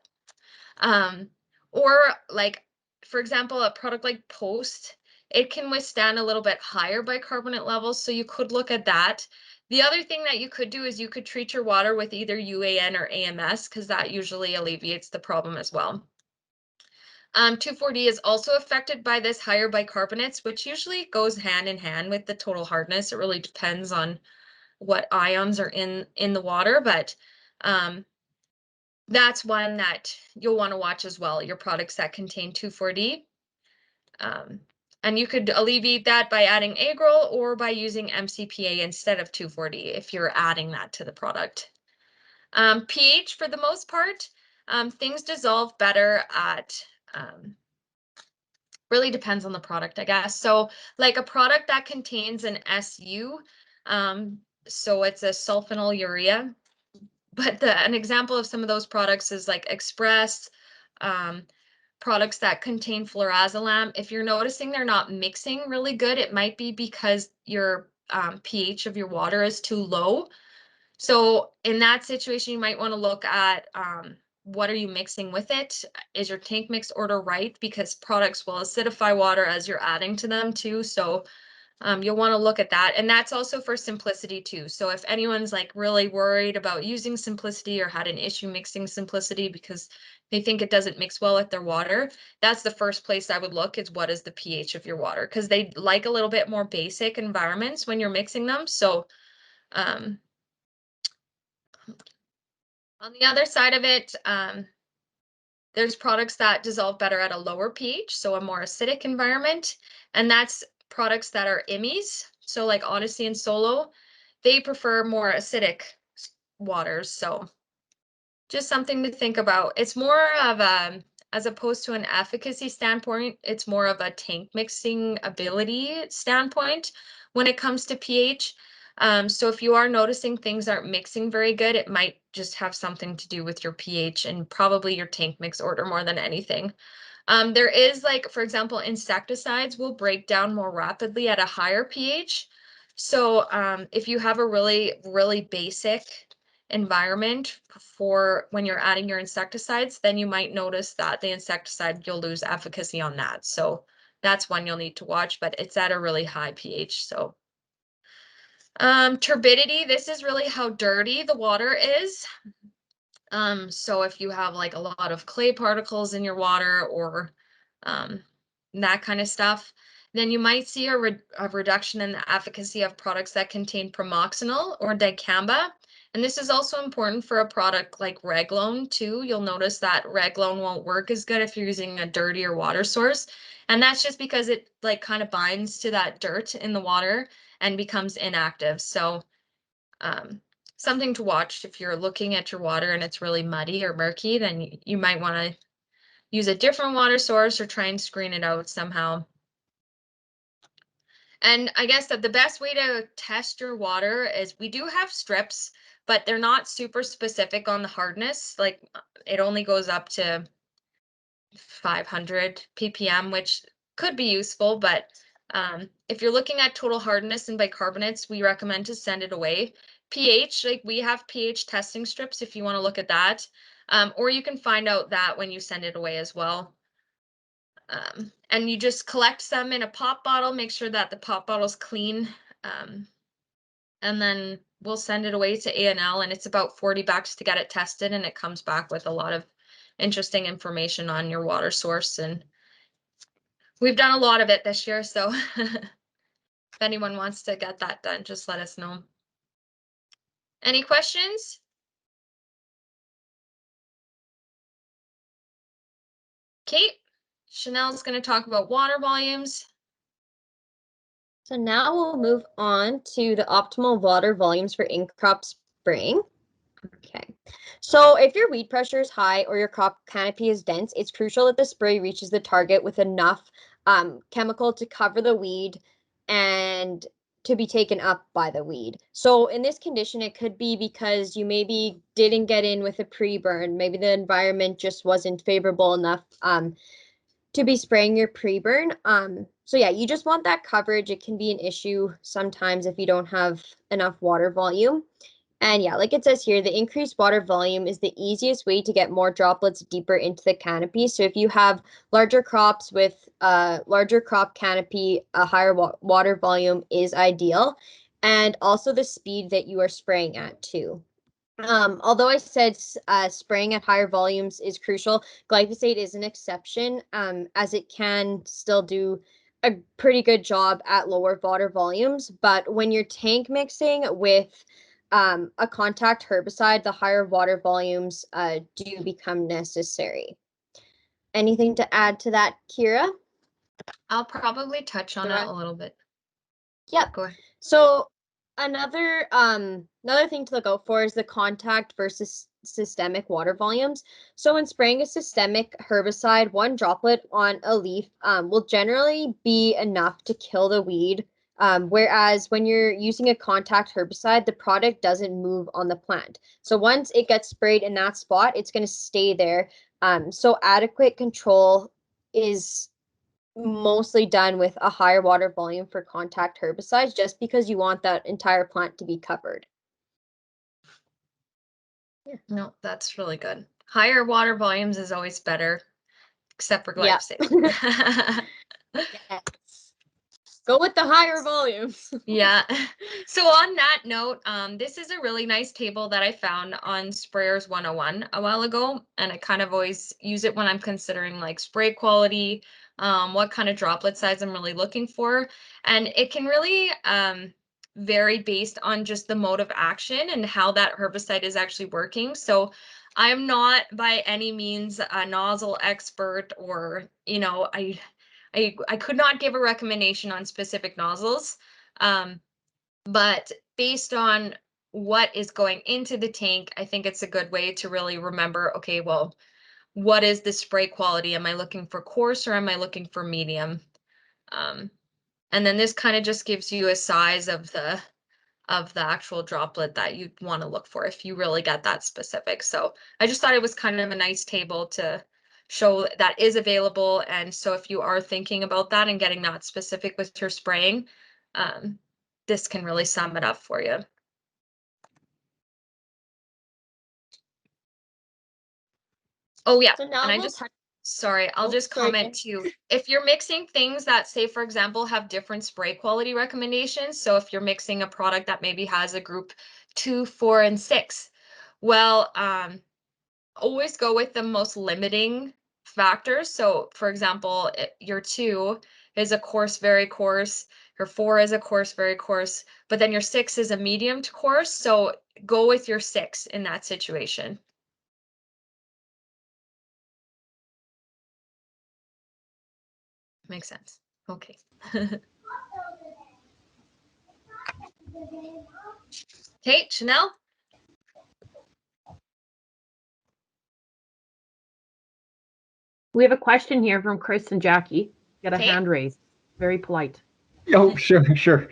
or like, for example, a product like Post, it can withstand a little bit higher bicarbonate levels, so you could look at that. The other thing that you could do is you could treat your water with either UAN or AMS, because that usually alleviates the problem as well. 2,4-D is also affected by this higher bicarbonates, which usually goes hand in hand with the total hardness. It really depends on what ions are in the water, but that's one that you'll want to watch as well, your products that contain 2,4-D. And you could alleviate that by adding Agrol or by using MCPA instead of 2,4-D if you're adding that to the product. pH, for the most part, things dissolve better at, really depends on the product, I guess. So like a product that contains an SU, so it's a sulfonyl urea, but an example of some of those products is like Express, products that contain flurazolam. If you're noticing they're not mixing really good, it might be because your pH of your water is too low. So in that situation, you might want to look at what are you mixing with it? Is your tank mix order right? Because products will acidify water as you're adding to them too. So you'll want to look at that. And that's also for Simplicity too. So if anyone's like really worried about using Simplicity or had an issue mixing Simplicity because they think it doesn't mix well with their water, that's the first place I would look, is what is the pH of your water? Because they like a little bit more basic environments when you're mixing them. So on the other side of it, there's products that dissolve better at a lower pH, so a more acidic environment. And that's products that are immies. So like Odyssey and Solo, they prefer more acidic waters. So just something to think about. It's more of a, as opposed to an efficacy standpoint, it's more of a tank mixing ability standpoint when it comes to pH. So if you are noticing things aren't mixing very good, it might just have something to do with your pH and probably your tank mix order more than anything. There is, like, for example, insecticides will break down more rapidly at a higher pH. So if you have a really, really basic environment for when you're adding your insecticides, then you might notice that the insecticide, you'll lose efficacy on that. So that's one you'll need to watch, but it's at a really high pH. So turbidity, this is really how dirty the water is. So if you have like a lot of clay particles in your water or that kind of stuff, then you might see a reduction in the efficacy of products that contain pramoxanil or dicamba. And this is also important for a product like Reglone too. You'll notice that Reglone won't work as good if you're using a dirtier water source. And that's just because it like kind of binds to that dirt in the water and becomes inactive. So something to watch if you're looking at your water and it's really muddy or murky, then you might want to use a different water source or try and screen it out somehow. And I guess that the best way to test your water is we do have strips, but they're not super specific on the hardness. Like it only goes up to 500 ppm, which could be useful, but if you're looking at total hardness and bicarbonates, we recommend to send it away. pH, like we have pH testing strips if you want to look at that, or you can find out that when you send it away as well. And you just collect some in a pop bottle, make sure that the pop bottle's clean, and then we'll send it away to A&L, and it's about $40 to get it tested, and it comes back with a lot of interesting information on your water source. And we've done a lot of it this year, so if anyone wants to get that done, just let us know. Any questions? Kate, Chanel's going to talk about water volumes. So now we'll move on to the optimal water volumes for in-crop spraying. Okay, so if your weed pressure is high or your crop canopy is dense, it's crucial that the spray reaches the target with enough chemical to cover the weed and to be taken up by the weed. So in this condition, it could be because you maybe didn't get in with a pre-burn. Maybe the environment just wasn't favorable enough to be spraying your pre-burn. So yeah, you just want that coverage. It can be an issue sometimes if you don't have enough water volume. And yeah, like it says here, the increased water volume is the easiest way to get more droplets deeper into the canopy. So if you have larger crops with larger crop canopy, a higher water volume is ideal. And also the speed that you are spraying at too. Although I said spraying at higher volumes is crucial, glyphosate is an exception, as it can still do a pretty good job at lower water volumes. But when you're tank mixing with a contact herbicide, the higher water volumes do become necessary. Anything to add to that, Kira? I'll probably touch on it a little bit. Yep. Go ahead. So another thing to look out for is the contact versus systemic water volumes. So when spraying a systemic herbicide, one droplet on a leaf will generally be enough to kill the weed. Whereas when you're using a contact herbicide, the product doesn't move on the plant. So once it gets sprayed in that spot, it's going to stay there. So adequate control is mostly done with a higher water volume for contact herbicides, just because you want that entire plant to be covered. No, that's really good. Higher water volumes is always better, except for Yeah. glyphosate. Yes. Go with the higher volumes. Yeah. So on that note, this is a really nice table that I found on Sprayers 101 a while ago, and I kind of always use it when I'm considering like spray quality, what kind of droplet size I'm really looking for, and it can really vary based on just the mode of action and how that herbicide is actually working. So I'm not by any means a nozzle expert, or I could not give a recommendation on specific nozzles, but based on what is going into the tank, I think it's a good way to really remember, okay, well, what is the spray quality? Am I looking for coarse or am I looking for medium? Um, and then this kind of just gives you a size of the actual droplet that you want to look for if you really get that specific. So I just thought it was kind of a nice table to show that is available. And so if you are thinking about that and getting that specific with your spraying, this can really sum it up for you. Oh yeah, So now and I we'll just touch. sorry, I'll Oh, just sorry, comment too. If you're mixing things that, say, for example, have different spray quality recommendations, so if you're mixing a product that maybe has a group 2, 4, and 6, well, always go with the most limiting factors. So, for example, your 2 is a coarse, very coarse. Your 4 is a coarse, very coarse. But then your 6 is a medium to coarse. So go with your 6 in that situation. Makes sense. Okay. Okay, Chanel. We have a question here from Chris and Jackie. Got a Okay. hand raised. Very polite. Oh, sure, sure.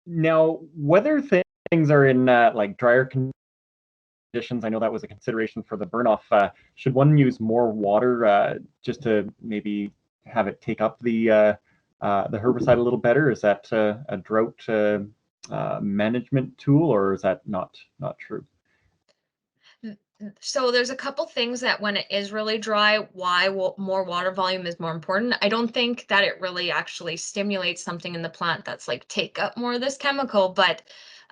Now, whether things are in like drier conditions, I know that was a consideration for the burn-off. Should one use more water just to maybe have it take up the herbicide a little better? Is that a drought management tool, or is that not true? So there's a couple things that when it is really dry, why more water volume is more important. I don't think that it really actually stimulates something in the plant that's like take up more of this chemical, but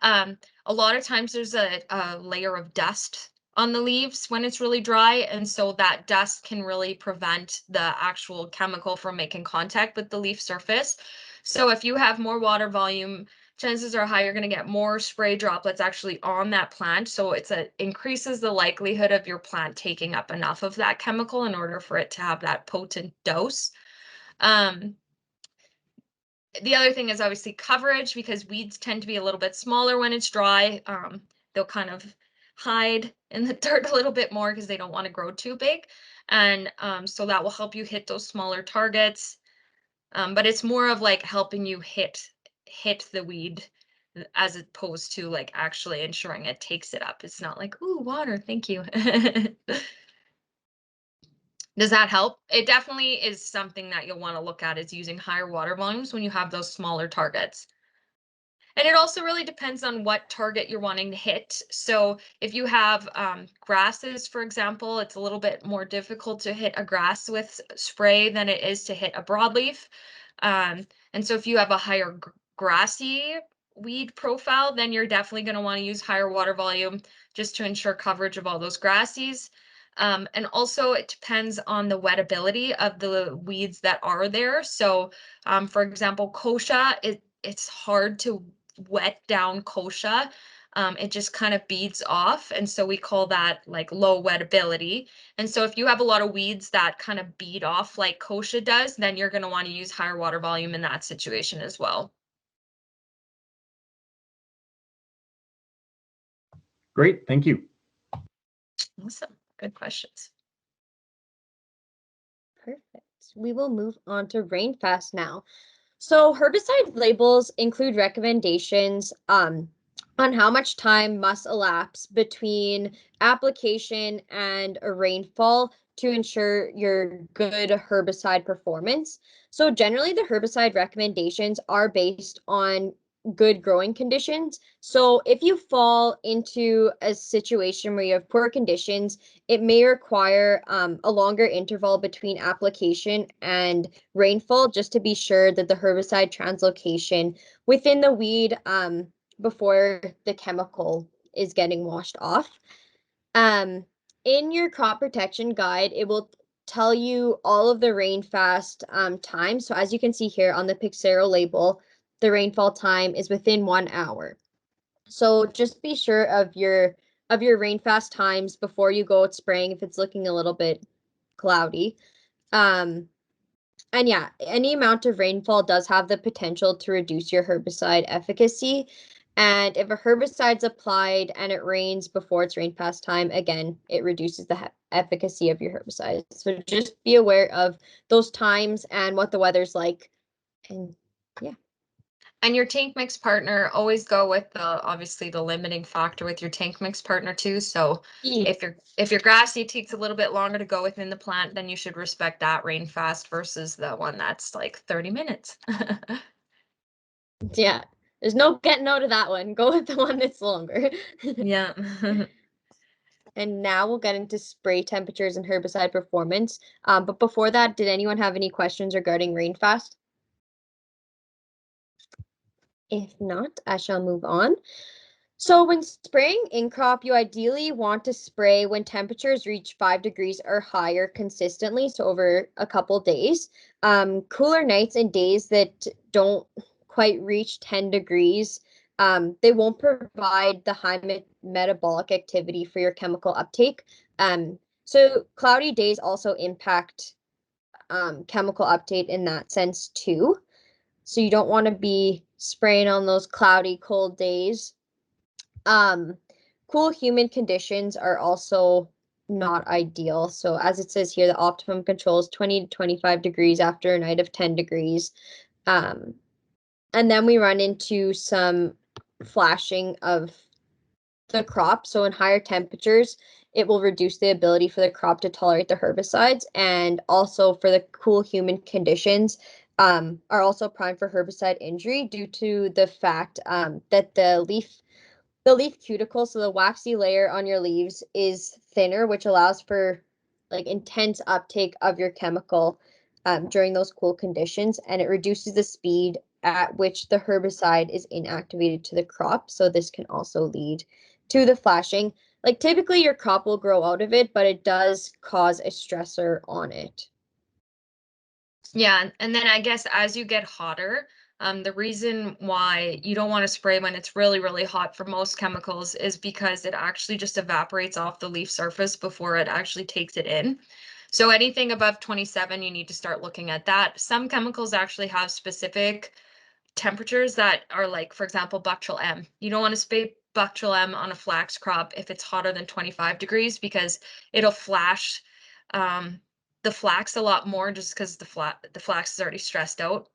a lot of times there's a layer of dust on the leaves when it's really dry, and so that dust can really prevent the actual chemical from making contact with the leaf surface. So if you have more water volume, chances are high you're going to get more spray droplets actually on that plant. So increases the likelihood of your plant taking up enough of that chemical in order for it to have that potent dose. The other thing is obviously coverage, because weeds tend to be a little bit smaller when it's dry. They'll kind of hide in the dirt a little bit more because they don't want to grow too big. And so that will help you hit those smaller targets. But it's more of like helping you hit the weed as opposed to like actually ensuring it takes it up. It's not like, ooh, water, thank you. Does that help? It definitely is something that you'll want to look at, is using higher water volumes when you have those smaller targets. And it also really depends on what target you're wanting to hit. So if you have grasses, for example, it's a little bit more difficult to hit a grass with spray than it is to hit a broadleaf. And so if you have a higher grassy weed profile, then you're definitely going to want to use higher water volume just to ensure coverage of all those grassies. And also it depends on the wettability of the weeds that are there. So for example, kochia, it's hard to wet down kochia. It just kind of beads off. And so we call that like low wettability. And so if you have a lot of weeds that kind of bead off like kochia does, then you're going to want to use higher water volume in that situation as well. Great, thank you. Awesome. Good questions. Perfect. We will move on to Rainfast now. So herbicide labels include recommendations on how much time must elapse between application and a rainfall to ensure your good herbicide performance. So generally the herbicide recommendations are based on good growing conditions. So if you fall into a situation where you have poor conditions, it may require a longer interval between application and rainfall just to be sure that the herbicide translocation within the weed before the chemical is getting washed off. In your crop protection guide, it will tell you all of the rainfast times. So as you can see here on the Pixero label, the rainfall time is within 1 hour. So just be sure of your rainfast times before you go out spraying if it's looking a little bit cloudy. And yeah, any amount of rainfall does have the potential to reduce your herbicide efficacy. And if a herbicide's applied and it rains before its rainfast time, again, it reduces the efficacy of your herbicide. So just be aware of those times and what the weather's like. And yeah. And your tank mix partner, always go with obviously the limiting factor with your tank mix partner too. So if your grass seed takes a little bit longer to go within the plant, then you should respect that rain fast versus the one that's like 30 minutes. Yeah, there's no getting out of that one. Go with the one that's longer. Yeah. And now we'll get into spray temperatures and herbicide performance. But before that, did anyone have any questions regarding rainfast? If not, I shall move on. So when spraying in crop, you ideally want to spray when temperatures reach 5 degrees or higher consistently, so over a couple days. Cooler nights and days that don't quite reach 10 degrees, they won't provide the high metabolic activity for your chemical uptake. So cloudy days also impact chemical uptake in that sense too. So you don't want to be spraying on those cloudy, cold days. Cool humid conditions are also not ideal. So as it says here, the optimum control is 20 to 25 degrees after a night of 10 degrees. And then we run into some flashing of the crop. So in higher temperatures, it will reduce the ability for the crop to tolerate the herbicides. And also for the cool humid conditions, are also prime for herbicide injury due to the fact that the leaf cuticle, so the waxy layer on your leaves, is thinner, which allows for like intense uptake of your chemical during those cool conditions, and it reduces the speed at which the herbicide is inactivated to the crop. So this can also lead to the flashing. Like typically your crop will grow out of it, but it does cause a stressor on it. Yeah, and then I guess as you get hotter, the reason why you don't want to spray when it's really, really hot for most chemicals is because it actually just evaporates off the leaf surface before it actually takes it in. So anything above 27, you need to start looking at that. Some chemicals actually have specific temperatures that are like, for example, Buctril M. You don't want to spray Buctril M on a flax crop if it's hotter than 25 degrees because it'll flash the flax a lot more just because the flax is already stressed out.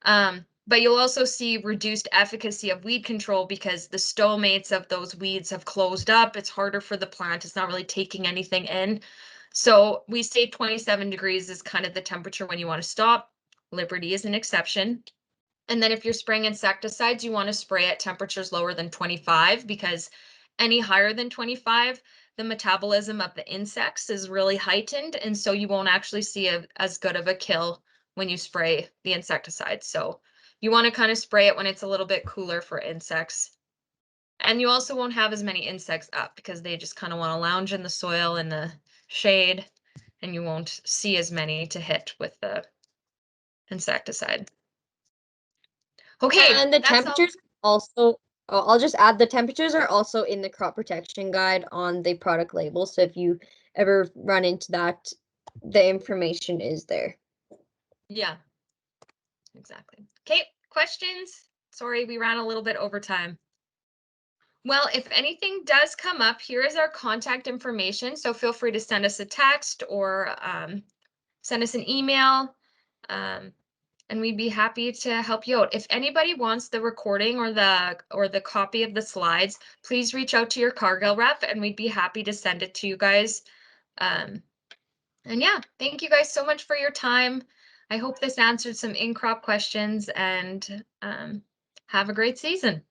But you'll also see reduced efficacy of weed control because the stomates of those weeds have closed up. It's harder for the plant. It's not really taking anything in. So we say 27 degrees is kind of the temperature when you want to stop. Liberty is an exception. And then if you're spraying insecticides, you want to spray at temperatures lower than 25 because any higher than 25, the metabolism of the insects is really heightened. And so you won't actually see as good of a kill when you spray the insecticide. So you want to kind of spray it when it's a little bit cooler for insects. And you also won't have as many insects up because they just kind of want to lounge in the soil in the shade, and you won't see as many to hit with the insecticide. Okay, And the that's all. temperatures also, I'll just add the temperatures are also in the crop protection guide on the product label. So if you ever run into that, the information is there. Yeah, exactly. Okay, questions? Sorry, we ran a little bit over time. Well, if anything does come up, here is our contact information. So feel free to send us a text or send us an email, and we'd be happy to help you out. If anybody wants the recording or the copy of the slides, please reach out to your Cargill rep, and we'd be happy to send it to you guys. And yeah, thank you guys so much for your time. I hope this answered some in-crop questions, and have a great season.